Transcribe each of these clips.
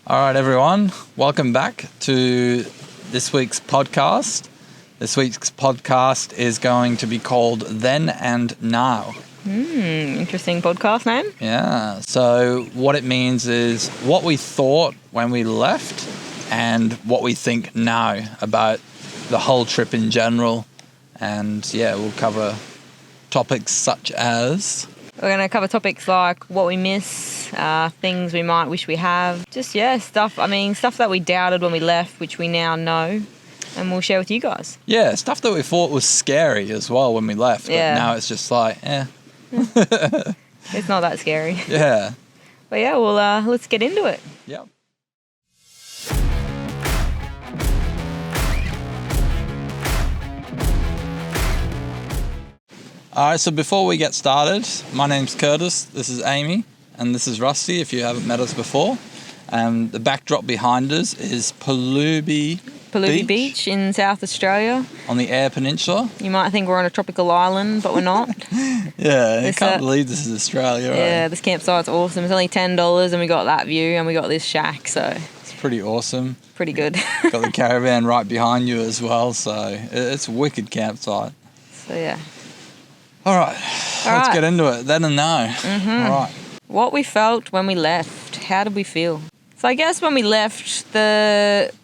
All right, everyone. Welcome back to this week's podcast. This week's podcast is going to be called Then and Now. Interesting podcast name. Yeah. So what it means is what we thought when we left and what we think now about the whole trip in general. And yeah, we'll cover topics such as... We're going to cover topics like what we miss, things we might wish we have. Just, stuff that we doubted when we left, which we now know, and we'll share with you guys. Yeah, stuff that we thought was scary as well when we left, but now it's just like, It's not that scary. Yeah. But yeah, well, let's get into it. Yep. All right, so before we get started, my name's Curtis, this is Amy, and this is Rusty, if you haven't met us before. The backdrop behind us is Palubi Beach in South Australia. On the Eyre Peninsula. You might think we're on a tropical island, but we're not. Yeah, I can't believe this is Australia, right? Yeah, this campsite's awesome. It's only $10 and we got that view and we got this shack, so... It's pretty awesome. Pretty good. Got the caravan right behind you as well, so it's a wicked campsite. So yeah. All right, let's get into it. Then and now. Mm-hmm. All right. What we felt when we left. How did we feel? So I guess when we left, it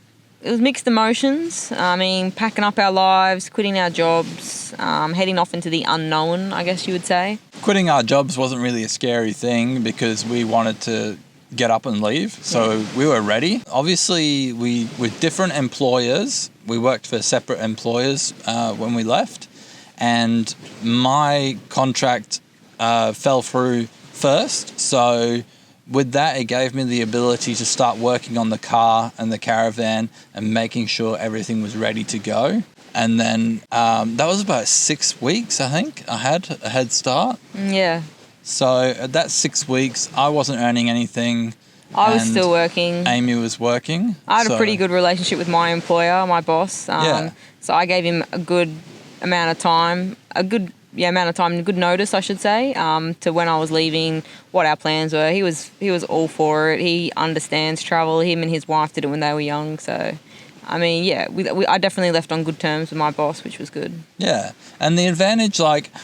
was mixed emotions. I mean, packing up our lives, quitting our jobs, heading off into the unknown, I guess you would say. Quitting our jobs wasn't really a scary thing because we wanted to get up and leave. So we were ready. Obviously, with different employers, we worked for separate employers when we left. And my contract fell through first. So with that, it gave me the ability to start working on the car and the caravan and making sure everything was ready to go. And then that was about 6 weeks, I think. I had a head start. Yeah. So at that 6 weeks, I wasn't earning anything. I was still working. Amy was working. I had a pretty good relationship with my employer, my boss. So I gave him a good amount of time, good notice, I should say, to when I was leaving, what our plans were. He was all for it. He understands travel. Him and his wife did it when they were young. So, I mean, I definitely left on good terms with my boss, which was good. Yeah, and the advantage,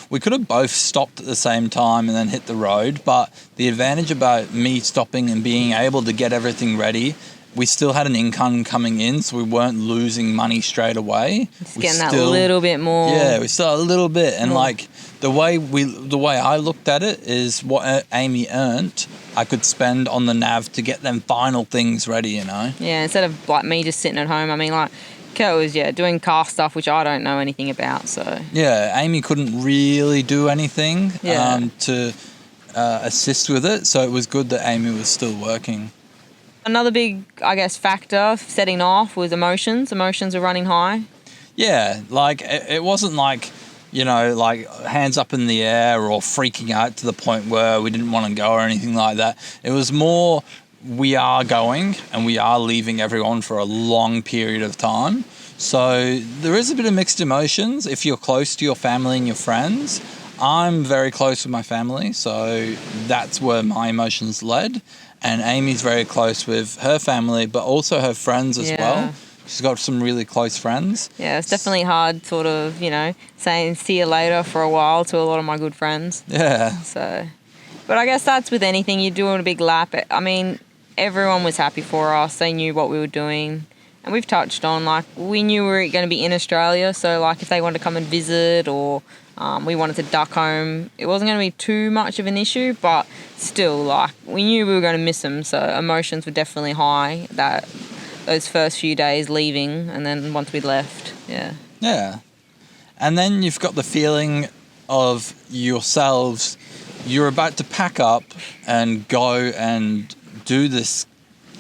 we could have both stopped at the same time and then hit the road, but the advantage about me stopping and being able to get everything ready, we still had an income coming in, so we weren't losing money straight away. Just getting that little bit more. Yeah, we still had a little bit. And the way I looked at it is what Amy earned, I could spend on the nav to get them final things ready, you know? Yeah, instead of me just sitting at home. I mean, Kurt was, doing car stuff, which I don't know anything about, so. Yeah, Amy couldn't really do anything to assist with it, so it was good that Amy was still working. Another big, factor setting off was emotions. Emotions are running high. Yeah, it wasn't hands up in the air or freaking out to the point where we didn't want to go or anything like that. It was more, we are going and we are leaving everyone for a long period of time. So there is a bit of mixed emotions if you're close to your family and your friends. I'm very close with my family, so that's where my emotions led. And Amy's very close with her family, but also her friends as well. She's got some really close friends. Yeah, it's definitely hard sort of, saying see you later for a while to a lot of my good friends. Yeah. So, but I guess that's with anything. You're doing a big lap. I mean, everyone was happy for us. They knew what we were doing. And we've touched on, we knew we were going to be in Australia. So, if they wanted to come and visit or we wanted to duck home, it wasn't going to be too much of an issue. But still, we knew we were going to miss them. So emotions were definitely high those first few days leaving and then once we left. Yeah. Yeah. And then you've got the feeling of yourselves, you're about to pack up and go and do this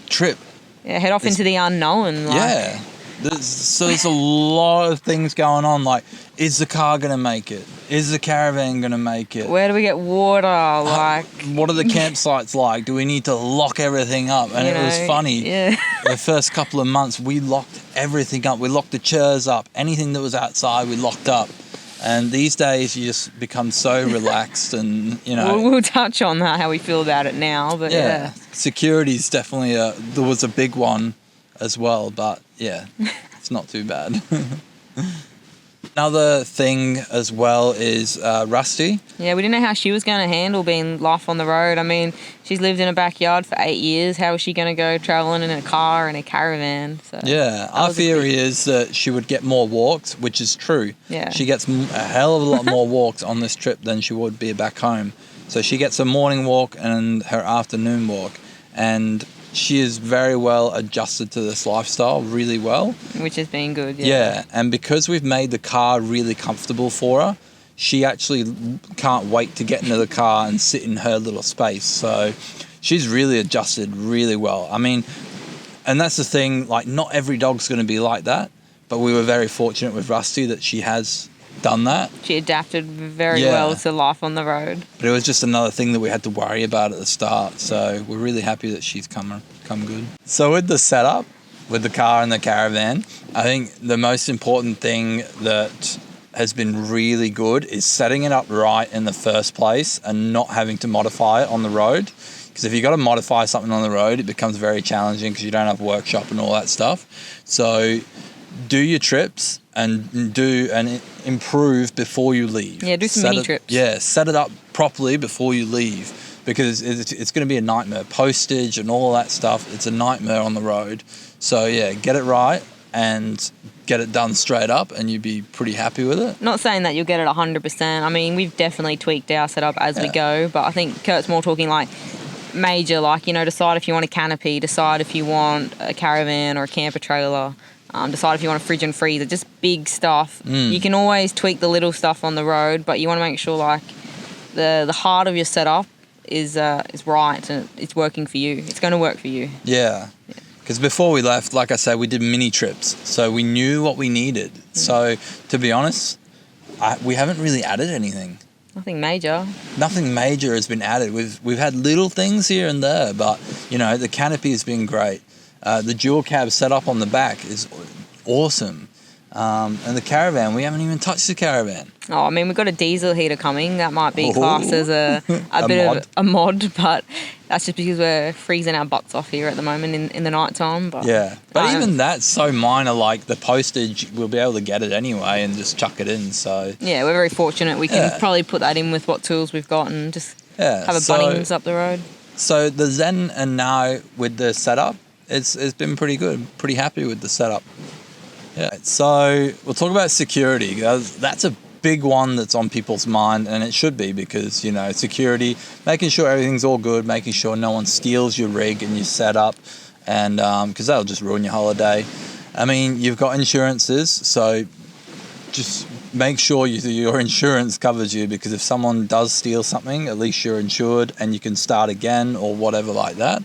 trip. Yeah, head off into the unknown. Yeah. There's a lot of things going on. Is the car going to make it? Is the caravan going to make it? Where do we get water? What are the campsites like? Do we need to lock everything up? And it was funny. Yeah. The first couple of months, we locked everything up. We locked the chairs up. Anything that was outside, we locked up. And these days you just become so relaxed and, you know. We'll touch on that, how we feel about it now. But yeah. Security's definitely there was a big one as well, but yeah, it's not too bad. Another thing as well is Rusty. Yeah, we didn't know how she was going to handle being life on the road. I mean, she's lived in a backyard for 8 years. How is she going to go travelling in a car and a caravan? So yeah, our theory is that she would get more walks, which is true. Yeah. She gets a hell of a lot more walks on this trip than she would be back home. So she gets a morning walk and her afternoon walk. And she is very well adjusted to this lifestyle, really well. Which has been good, Yeah, and because we've made the car really comfortable for her, she actually can't wait to get into the car and sit in her little space. So she's really adjusted really well. I mean, and that's the thing, like, not every dog's going to be like that, but we were very fortunate with Rusty that she has done that. She adapted very well to life on the road. But it was just another thing that we had to worry about at the start. So we're really happy that she's come good. So with the setup, with the car and the caravan, I think the most important thing that has been really good is setting it up right in the first place and not having to modify it on the road. Because if you've got to modify something on the road, it becomes very challenging because you don't have a workshop and all that stuff. So do your trips and improve before you leave. Yeah, do some mini trips. Yeah, set it up properly before you leave, because it's going to be a nightmare. Postage and all that stuff, it's a nightmare on the road. So yeah, get it right and get it done straight up and you'd be pretty happy with it. Not saying that you'll get it 100%. I mean, we've definitely tweaked our setup as we go, but I think Kurt's more talking like major, like, you know, decide if you want a canopy, decide if you want a caravan or a camper trailer. Decide if you want a fridge and freezer, just big stuff. You can always tweak the little stuff on the road, but you want to make sure like the heart of your setup is right and it's working for you. It's going to work for you. Yeah. Because before we left, like I said, we did mini trips, so we knew what we needed. So to be honest, we haven't really added anything. Nothing major. Nothing major has been added. We've had little things here and there, but you know, the canopy has been great. The dual cab setup on the back is awesome. And the caravan, we haven't even touched the caravan. Oh, I mean, we've got a diesel heater coming. That might be classed as a bit of a mod, but that's just because we're freezing our butts off here at the moment in the night time. But yeah, but even that's so minor, like the postage, we'll be able to get it anyway and just chuck it in. So yeah, we're very fortunate. We can probably put that in with what tools we've got and just have a Bunnings up the road. So the Zen and now with the setup, it's been pretty good. Pretty happy with the setup. Yeah. So we'll talk about security. That's a big one that's on people's mind, and it should be, because, you know, security, making sure everything's all good, making sure no one steals your rig and your setup, and because that'll just ruin your holiday. I mean, you've got insurances, so just make sure your insurance covers you, because if someone does steal something, at least you're insured and you can start again or whatever like that.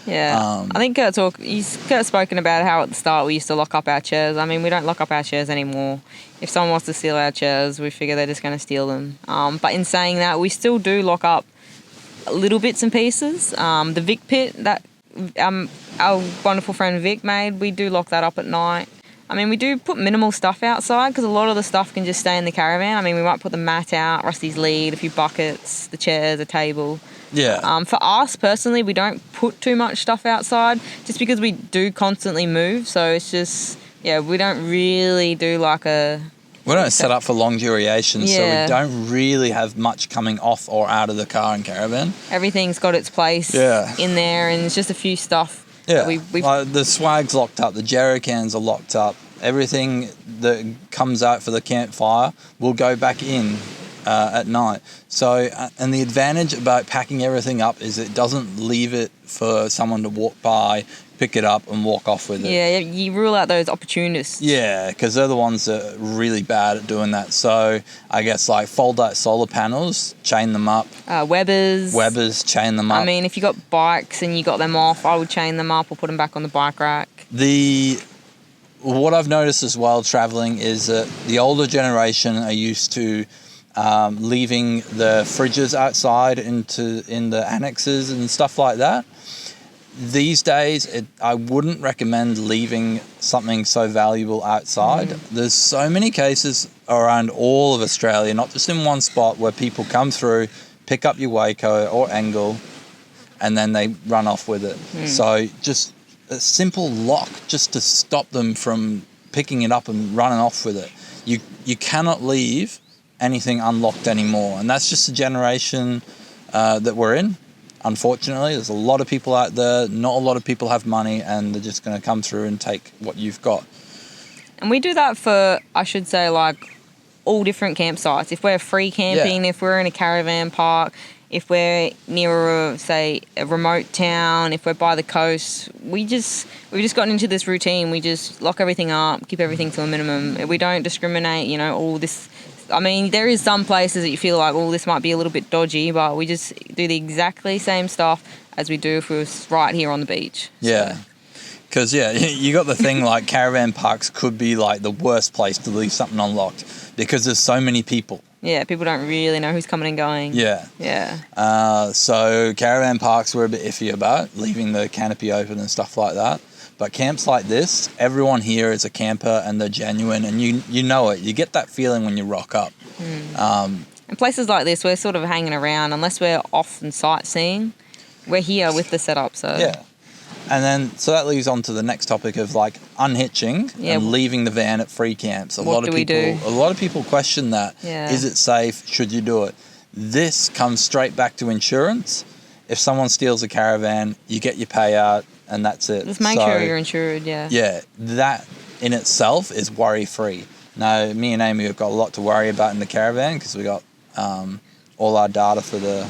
Yeah, I think Kurt's spoken about how at the start we used to lock up our chairs. I mean, we don't lock up our chairs anymore. If someone wants to steal our chairs, we figure they're just going to steal them. But in saying that, we still do lock up little bits and pieces. The Vic pit that our wonderful friend Vic made, we do lock that up at night. I mean, we do put minimal stuff outside because a lot of the stuff can just stay in the caravan. I mean, we might put the mat out, Rusty's lead, a few buckets, the chairs, a table. Yeah. For us personally, we don't put too much stuff outside just because we do constantly move. So it's just, we don't really do we don't set up for long durations, so we don't really have much coming off or out of the car and caravan. Everything's got its place in there, and it's just a few stuff. Yeah, the swag's locked up, the jerry cans are locked up. Everything that comes out for the campfire will go back in at night. So, and the advantage about packing everything up is it doesn't leave it for someone to walk by, pick it up and walk off with it. Yeah, you rule out those opportunists. Yeah, because they're the ones that are really bad at doing that. So I guess like fold out solar panels, chain them up. Webbers, chain them up. I mean, if you got bikes and you got them off, I would chain them up or put them back on the bike rack. What I've noticed as well traveling is that the older generation are used to leaving the fridges outside in the annexes and stuff like that. these days, I wouldn't recommend leaving something so valuable outside. There's so many cases around all of Australia, not just in one spot, where people come through, pick up your Waco or Engel, and then they run off with it. So just a simple lock just to stop them from picking it up and running off with it. You cannot leave anything unlocked anymore, and that's just a generation that we're in. Unfortunately, there's a lot of people out there, not a lot of people have money, and they're just going to come through and take what you've got. And we do that for, I should say, like all different campsites. If we're free camping, if we're in a caravan park, if we're near, say, a remote town, if we're by the coast, we've just gotten into this routine. We just lock everything up, keep everything to a minimum. We don't discriminate, you know, all this. I mean, there is some places that you feel like, oh, this might be a little bit dodgy, but we just do the exactly same stuff as we do if we was right here on the beach. Yeah. Because, you got the thing like caravan parks could be like the worst place to leave something unlocked because there's so many people. Yeah, people don't really know who's coming and going. Yeah. Yeah. So caravan parks we're a bit iffy about, leaving the canopy open and stuff like that. But camps like this, everyone here is a camper and they're genuine, and you know it. You get that feeling when you rock up. And places like this, we're sort of hanging around. Unless we're off and sightseeing, we're here with the setup. So yeah. And then, so that leads on to the next topic of like unhitching and leaving the van at free camps. A lot of people question that. Yeah. Is it safe? Should you do it? This comes straight back to insurance. If someone steals a caravan, you get your payout and that's it. Just make sure you're insured, yeah. Yeah, that in itself is worry-free. Now, me and Amy have got a lot to worry about in the caravan because we got all our data for the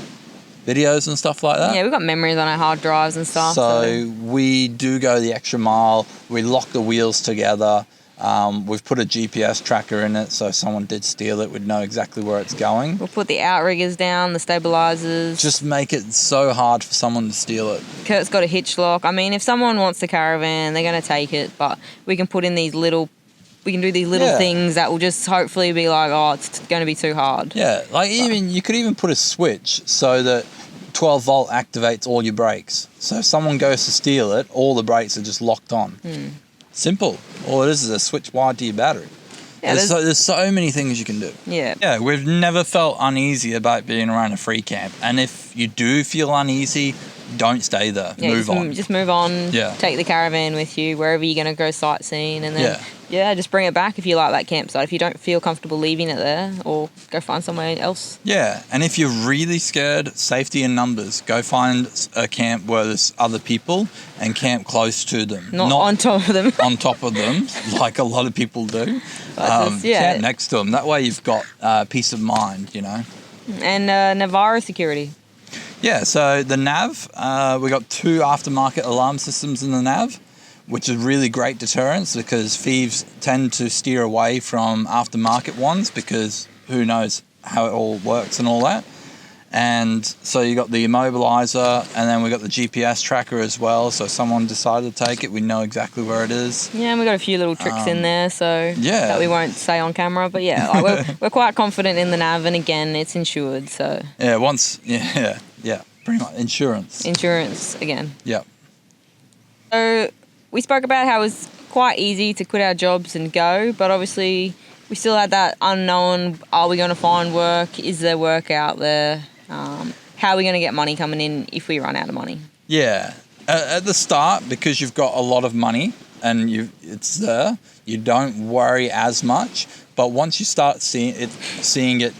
videos and stuff like that. Yeah, we've got memories on our hard drives and stuff. So we do go the extra mile. We lock the wheels together. We've put a GPS tracker in it, so if someone did steal it, we'd know exactly where it's going. We'll put the outriggers down, the stabilizers. Just make it so hard for someone to steal it. Kurt's got a hitch lock. I mean, if someone wants the caravan, they're going to take it, but we can put in these little... We can do these little things that will just hopefully be like, oh, it's going to be too hard. Yeah, like you could even put a switch so that 12 volt activates all your brakes. So if someone goes to steal it, all the brakes are just locked on. Simple. All it is a switch wired to your battery. Yeah, there's so many things you can do. Yeah, we've never felt uneasy about being around a free camp. And if you do feel uneasy, don't stay there. Move on. Just move on. Yeah. Take the caravan with you wherever you're going to go sightseeing, and then just bring it back if you like that campsite. If you don't feel comfortable leaving it there, or go find somewhere else. Yeah, and if you're really scared, safety in numbers. Go find a camp where there's other people and camp close to them. Not on top of them. On top of them, like a lot of people do. Camp next to them. That way you've got peace of mind, you know. And Navarro security. Yeah, so the nav, we got 2 aftermarket alarm systems in the nav, which is really great deterrence because thieves tend to steer away from aftermarket ones because who knows how it all works and all that. And so you got the immobilizer, and then we got the GPS tracker as well. So if someone decided to take it, we know exactly where it is. Yeah, and we got a few little tricks in there, so that we won't say on camera. But we're quite confident in the nav, and again, it's insured. So pretty much insurance again. Yeah. So we spoke about how it was quite easy to quit our jobs and go, but obviously we still had that unknown: are we going to find work? Is there work out there? How are we going to get money coming in if we run out of money? Yeah. At the start, because you've got a lot of money and it's there, you don't worry as much. But once you start seeing it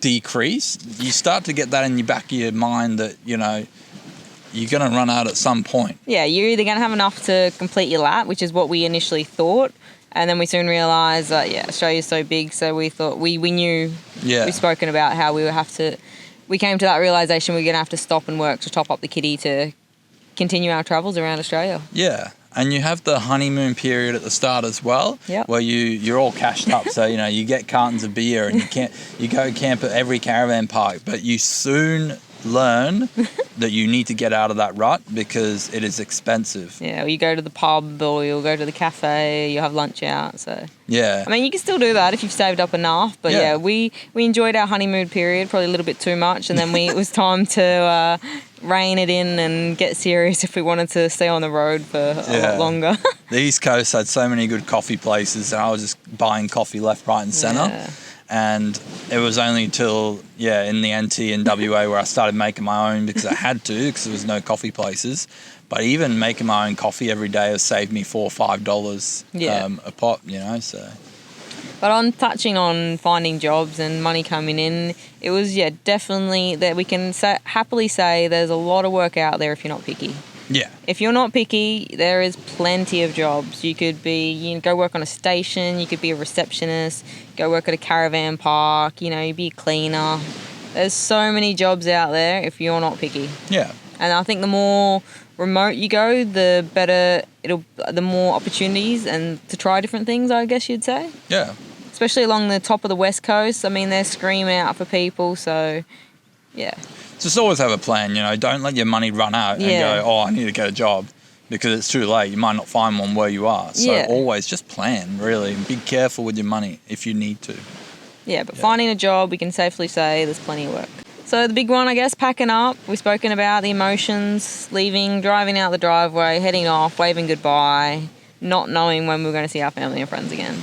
decrease, you start to get that in the back of your mind that, you know, you're going to run out at some point. Yeah, you're either going to have enough to complete your lap, which is what we initially thought. And then we soon realised that, Australia's so big, so we thought, we knew, we've spoken about how we came to that realisation we're going to have to stop and work to top up the kitty to continue our travels around Australia. Yeah, and you have the honeymoon period at the start as well, where you're all cashed up, so, you get cartons of beer and you go camp at every caravan park, but you soon learn that you need to get out of that rut because it is expensive. Yeah, or you go to the pub or you'll go to the cafe, you'll have lunch out. So Yeah. I mean, you can still do that if you've saved up enough. But yeah, we enjoyed our honeymoon period probably a little bit too much, and then it was time to rein it in and get serious if we wanted to stay on the road for a lot longer. The East Coast had so many good coffee places, and I was just buying coffee left, right, and centre. Yeah. And it was only till, in the NT in WA where I started making my own because I had to, because there was no coffee places. But even making my own coffee every day has saved me $4 or $5 a pot, so. But on touching on finding jobs and money coming in, it was, definitely that we can happily say there's a lot of work out there if you're not picky. Yeah. If you're not picky, there is plenty of jobs. You could go work on a station, you could be a receptionist, go work at a caravan park, you be a cleaner. There's so many jobs out there if you're not picky. Yeah. And I think the more remote you go, the better the more opportunities and to try different things, I guess you'd say. Yeah. Especially along the top of the West Coast. I mean, they're screaming out for people, so yeah. Just always have a plan, Don't let your money run out and go, I need to get a job, because it's too late. You might not find one where you are. So always just plan, really. And be careful with your money if you need to. Yeah, but finding a job, we can safely say there's plenty of work. So the big one, I guess, packing up. We've spoken about the emotions, leaving, driving out the driveway, heading off, waving goodbye, not knowing when we were going to see our family and friends again.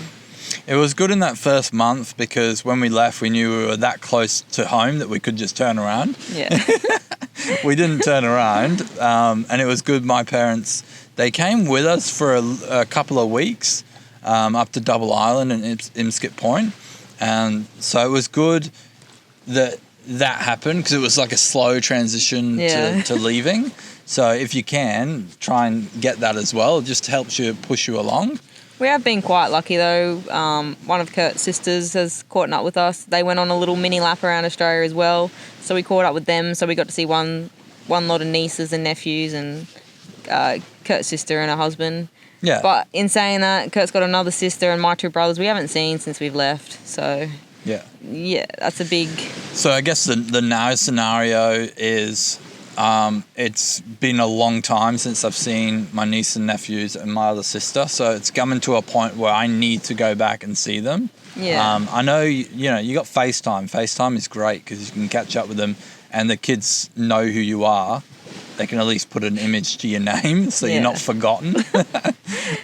It was good in that first month because when we left, we knew we were that close to home that we could just turn around. Yeah. We didn't turn around, and it was good. My parents, they came with us for a couple of weeks up to Double Island and Imskip Point. And so it was good that happened because it was like a slow transition to leaving. So if you can, try and get that as well. It just helps you, push you along. We have been quite lucky though. One of Kurt's sisters has caught up with us. They went on a little mini lap around Australia as well. So we caught up with them. So we got to see one lot of nieces and nephews and Kurt's sister and her husband. Yeah. But in saying that, Kurt's got another sister and my two brothers we haven't seen since we've left. So yeah, that's a big... So I guess the now scenario is... it's been a long time since I've seen my niece and nephews and my other sister, so it's coming to a point where I need to go back and see them. Yeah. I know, you got FaceTime. FaceTime is great because you can catch up with them and the kids know who you are. They can at least put an image to your name so you're not forgotten.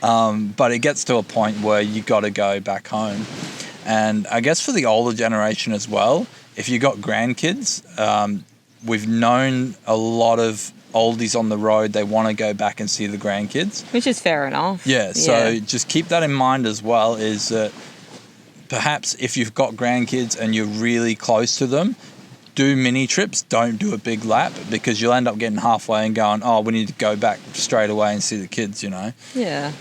But it gets to a point where you got to go back home. And I guess for the older generation as well, if you got grandkids... we've known a lot of oldies on the road. They want to go back and see the grandkids. Which is fair enough. Yeah, so just keep that in mind as well, is that perhaps if you've got grandkids and you're really close to them, do mini trips, don't do a big lap, because you'll end up getting halfway and going, we need to go back straight away and see the kids, Yeah.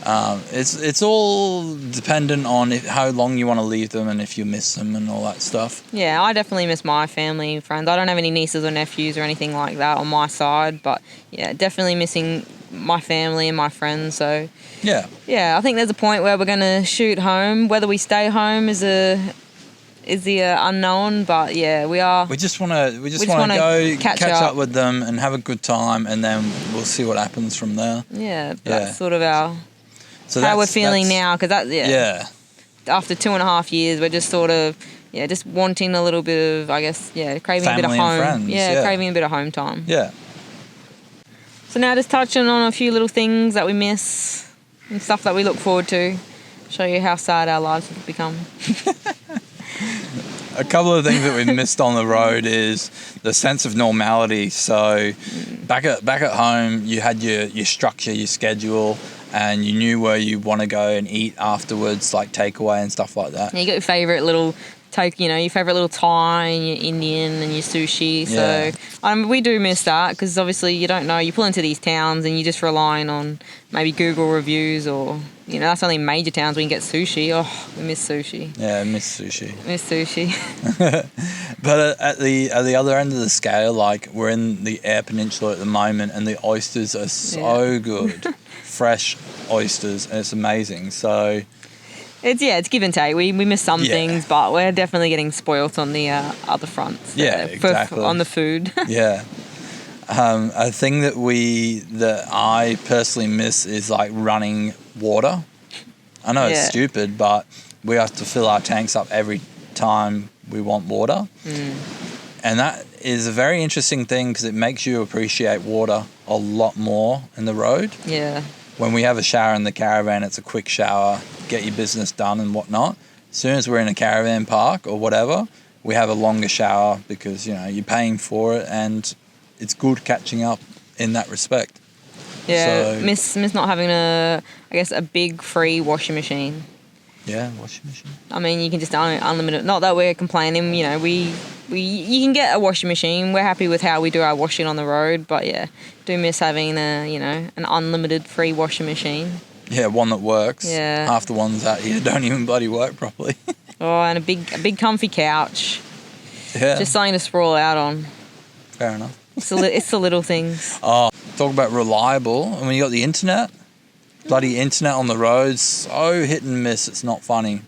It's all dependent on how long you want to leave them and if you miss them and all that stuff. Yeah, I definitely miss my family and friends. I don't have any nieces or nephews or anything like that on my side, but yeah, definitely missing my family and my friends. So yeah, I think there's a point where we're going to shoot home. Whether we stay home is the unknown, but yeah, we are. We just want to go catch up with them and have a good time, and then we'll see what happens from there. Yeah, that's sort of how we're feeling now, because after 2.5 years, we're just sort of just wanting a little bit of, I guess, craving family a bit of home. And friends, craving a bit of home time. Yeah. So now just touching on a few little things that we miss and stuff that we look forward to. Show you how sad our lives have become. A couple of things that we've missed on the road is the sense of normality. So back at home, you had your structure, your schedule, and you knew where you want to go and eat afterwards, like takeaway and stuff like that. Yeah, you got your favourite little your favourite little Thai and your Indian and your sushi. Yeah. So we do miss that, because obviously you don't know. You pull into these towns and you're just relying on maybe Google reviews, or that's only major towns where you can get sushi. Oh, we miss sushi. Yeah, I miss sushi. But at the other end of the scale, like, we're in the Eyre Peninsula at the moment, and the oysters are so good, fresh oysters, and it's amazing. So. It's give and take. We miss some things, but we're definitely getting spoilt on the other fronts. Yeah, exactly. On the food. Yeah. A thing that I personally miss is like running water. I know it's stupid, but we have to fill our tanks up every time we want water. And that is a very interesting thing because it makes you appreciate water a lot more in the road. Yeah. When we have a shower in the caravan, it's a quick shower, get your business done and whatnot. As soon as we're in a caravan park or whatever, we have a longer shower because, you're paying for it and it's good catching up in that respect. Yeah, so, miss not having a big free washing machine. Yeah, washing machine. I mean, you can just unlimited. Not that we're complaining, you can get a washing machine. We're happy with how we do our washing on the road, but yeah, do miss having an unlimited free washing machine. Yeah, one that works. Yeah. Half the ones out here don't even bloody work properly. Oh, and a big comfy couch. Yeah. Just something to sprawl out on. Fair enough. It's the little things. Oh, talk about reliable. And when you got the internet, bloody internet on the roads, so hit and miss, it's not funny.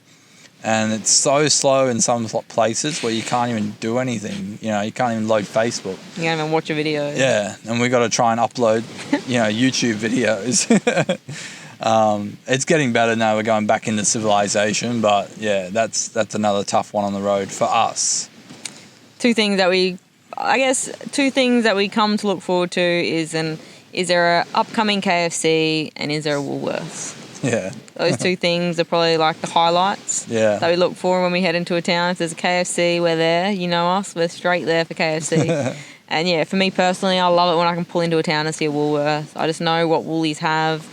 And it's so slow in some places where you can't even do anything. You can't even load Facebook. You can't even watch a video. Yeah, and we got to try and upload, YouTube videos. It's getting better now. We're going back into civilization, but yeah, that's another tough one on the road for us. Two things that we come to look forward to is there an upcoming KFC and is there a Woolworths? Yeah. Those two things are probably like the highlights that we look for when we head into a town. If there's a KFC, we're there. You know us. We're straight there for KFC. And yeah, for me personally, I love it when I can pull into a town and see a Woolworths. I just know what Woolies have.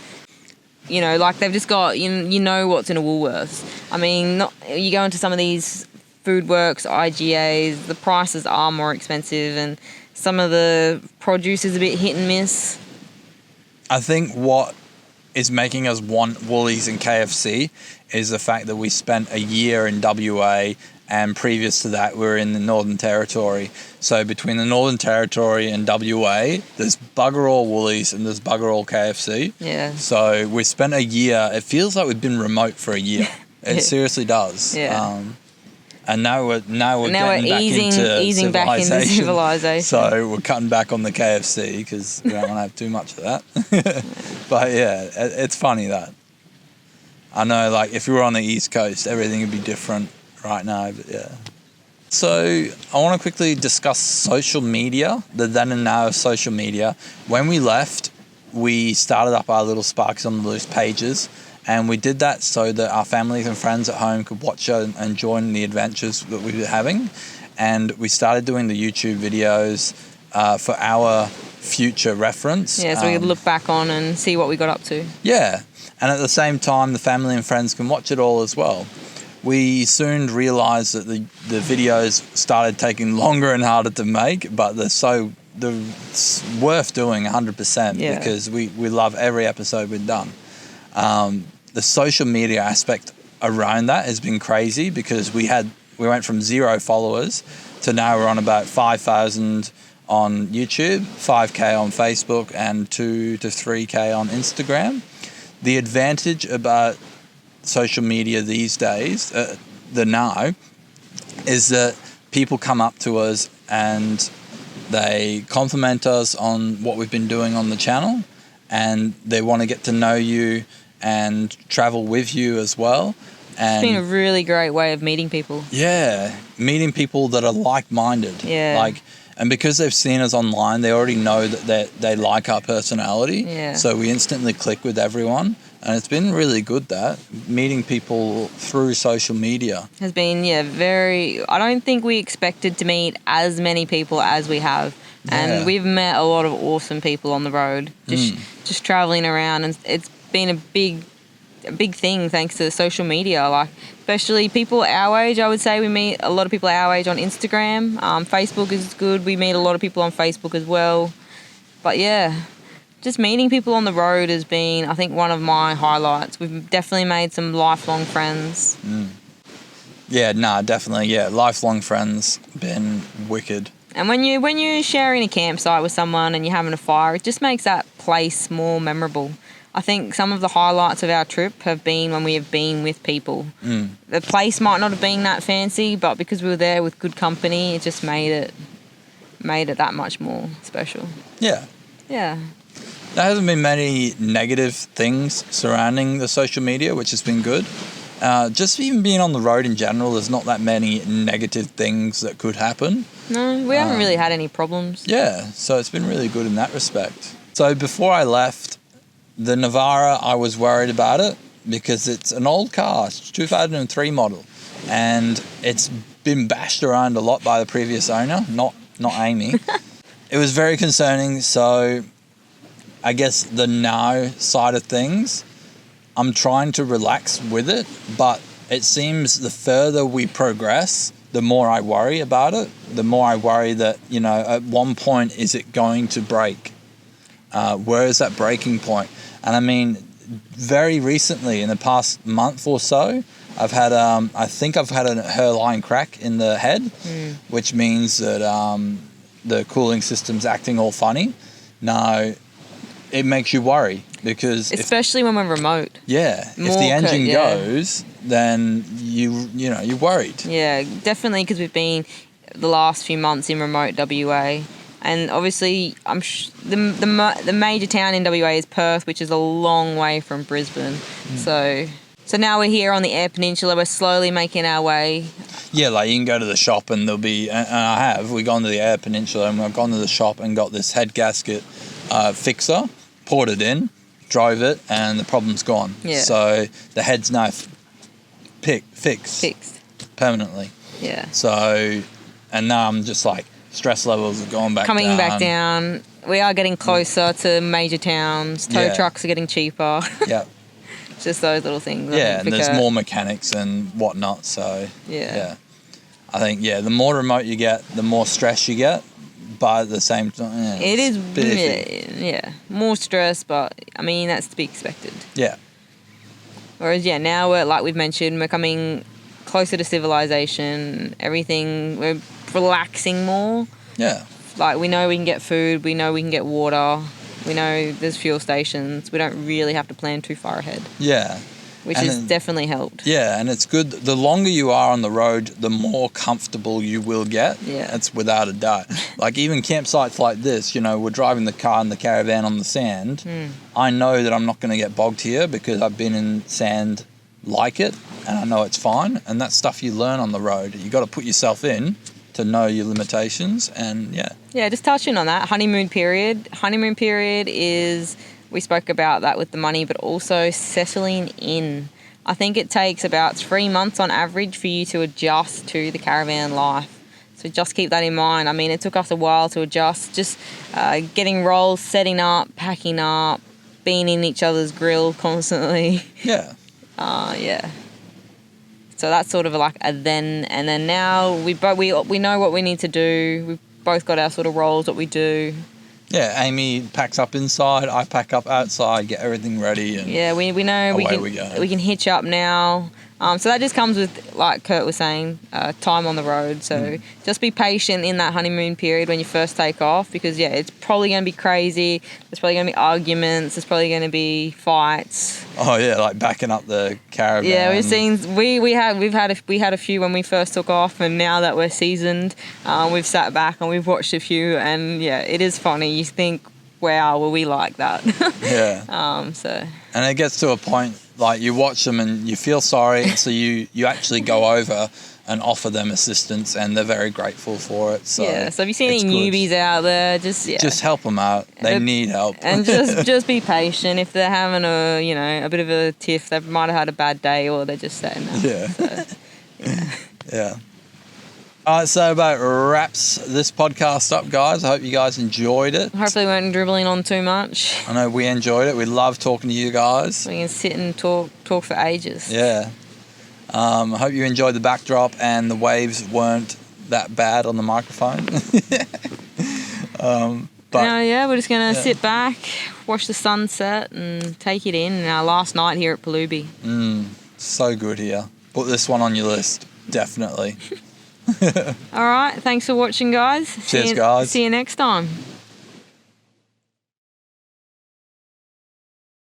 Like they've just got, what's in a Woolworths. I mean, you go into some of these Food Works, IGAs, the prices are more expensive and some of the produce is a bit hit and miss. I think what is making us want Woolies and KFC is the fact that we spent a year in WA and previous to that we were in the Northern Territory. So between the Northern Territory and WA, there's bugger all Woolies and there's bugger all KFC. Yeah. So we spent a year, it feels like we've been remote for a year. It seriously does. Yeah. And now we're easing back into civilization. So we're cutting back on the KFC because we don't want to have too much of that. But yeah, it's funny that. I know, like, if you were on the East Coast, everything would be different right now, but yeah. So I want to quickly discuss social media, the then and now of social media. When we left, we started up our little Sparks on the Loose pages. And we did that so that our families and friends at home could watch and join the adventures that we were having. And we started doing the YouTube videos for our future reference. Yeah, so we could look back on and see what we got up to. Yeah, and at the same time, the family and friends can watch it all as well. We soon realised that the videos started taking longer and harder to make, but they're worth doing 100% because we love every episode we've done. The social media aspect around that has been crazy because we went from 0 followers to now we're on about 5,000 on YouTube, 5K on Facebook, and 2 to 3K on Instagram. The advantage about social media these days, is that people come up to us and they compliment us on what we've been doing on the channel, and they want to get to know you and travel with you as well. And it's been a really great way of meeting people. Yeah, meeting people that are like-minded. Yeah. And because they've seen us online, they already know that they like our personality. Yeah. So we instantly click with everyone. And it's been really good that meeting people through social media. Has been, I don't think we expected to meet as many people as we have. And we've met a lot of awesome people on the road, just traveling around, and it's been a big thing thanks to social media. Like, especially people our age, I would say we meet a lot of people our age on Instagram. Facebook is good. We meet a lot of people on Facebook as well. But yeah, just meeting people on the road has been, I think, one of my highlights. We've definitely made some lifelong friends. Yeah, definitely. Yeah, lifelong friends, been wicked. And when you're sharing a campsite with someone and you're having a fire, it just makes that place more memorable. I think some of the highlights of our trip have been when we have been with people. The place might not have been that fancy, but because we were there with good company, it just made it that much more special. Yeah. Yeah. There hasn't been many negative things surrounding the social media, which has been good. Just even being on the road in general, there's not that many negative things that could happen. No, we haven't really had any problems. Yeah, so it's been really good in that respect. So before I left, the Navara, I was worried about it because it's an old car. It's 2003 model, and it's been bashed around a lot by the previous owner, not Amy. It was very concerning. So I guess the now side of things, I'm trying to relax with it, but it seems the further we progress, the more I worry about it. The more I worry that, at one point, is it going to break? Where is that breaking point? And I mean, very recently, in the past month or so, I've had, I think I've had a hairline crack in the head, which means that the cooling system's acting all funny. Now, it makes you worry because... Especially when we're remote. Yeah. If the engine goes, then you're worried. Yeah, definitely, because we've been the last few months in remote WA. And obviously, the major town in WA is Perth, which is a long way from Brisbane. So now we're here on the Eyre Peninsula. We're slowly making our way. Yeah, like you can go to the shop and there'll be, and we've gone to the Eyre Peninsula and we've gone to the shop and got this head gasket fixer, poured it in, drove it, and the problem's gone. Yeah. So the head's now fixed permanently. Yeah. So, and now I'm just like, stress levels are coming back down. We are getting closer to major towns. Tow trucks are getting cheaper. Yeah. Just those little things. Yeah, and there's more mechanics and whatnot. So, yeah. I think, the more remote you get, the more stress you get. But at the same time, it is more stress, but I mean, that's to be expected. Yeah. Whereas, now we're, like we've mentioned, we're coming closer to civilization. Everything, we're relaxing more. Yeah. Like, we know we can get food, we know we can get water, we know there's fuel stations. We don't really have to plan too far ahead. Yeah. Which has definitely helped. Yeah, and it's good. The longer you are on the road, the more comfortable you will get. Yeah. That's without a doubt. Like, even campsites like this, we're driving the car and the caravan on the sand. I know that I'm not going to get bogged here because I've been in sand like it, and I know it's fine. And that's stuff you learn on the road. You got to put yourself in to know your limitations, and Yeah, just touching on that, honeymoon period. Honeymoon period is... We spoke about that with the money, but also settling in. I think it takes about 3 months on average for you to adjust to the caravan life. So just keep that in mind. I mean, it took us a while to adjust. Just getting rolls, setting up, packing up, being in each other's grill constantly. Yeah. So that's sort of like a then and then now. We know what we need to do. We've both got our sort of roles, what we do. Yeah, Amy packs up inside, I pack up outside, get everything ready, and we know we can hitch up now. So that just comes with, like Kurt was saying, time on the road. So just be patient in that honeymoon period when you first take off, because it's probably going to be crazy. There's probably going to be arguments. There's probably going to be fights. Oh yeah, like backing up the caravan. Yeah, we've had a few when we first took off, and now that we're seasoned, we've sat back and we've watched a few, and it is funny. You think, wow, were we like that? Yeah. So. And it gets to a point, like, you watch them and you feel sorry, so you actually go over and offer them assistance, and they're very grateful for it. So so if you see any newbies out there, just help them out. They need help. And just be patient. If they're having a bit of a tiff, they might have had a bad day, or they're just saying that. Yeah. Yeah. All right, so about wraps this podcast up, guys. I hope you guys enjoyed it. Hopefully we weren't dribbling on too much. I know we enjoyed it. We love talking to you guys. We can sit and talk for ages. Yeah. I hope you enjoyed the backdrop and the waves weren't that bad on the microphone. We're just going to sit back, watch the sunset and take it in. Our last night here at Palubi. So good here. Put this one on your list, definitely. All right, thanks for watching, guys. Cheers, guys. See you next time.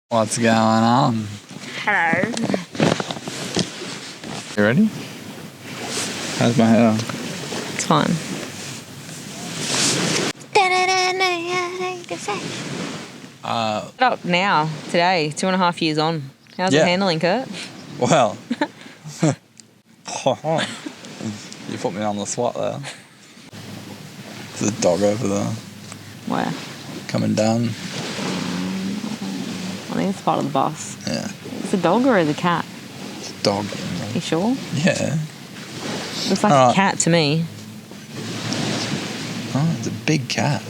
What's going on? Hello. You ready? How's my hair? It's fine. Up now, today, 2.5 years on. How's it handling, Kurt? Well, you put me on the spot there. There's a dog over there. Where? Coming down. I think it's part of the bus. Yeah. It's a dog or is it a cat? It's a dog. You sure? Yeah. Looks like a cat to me. Oh, it's a big cat.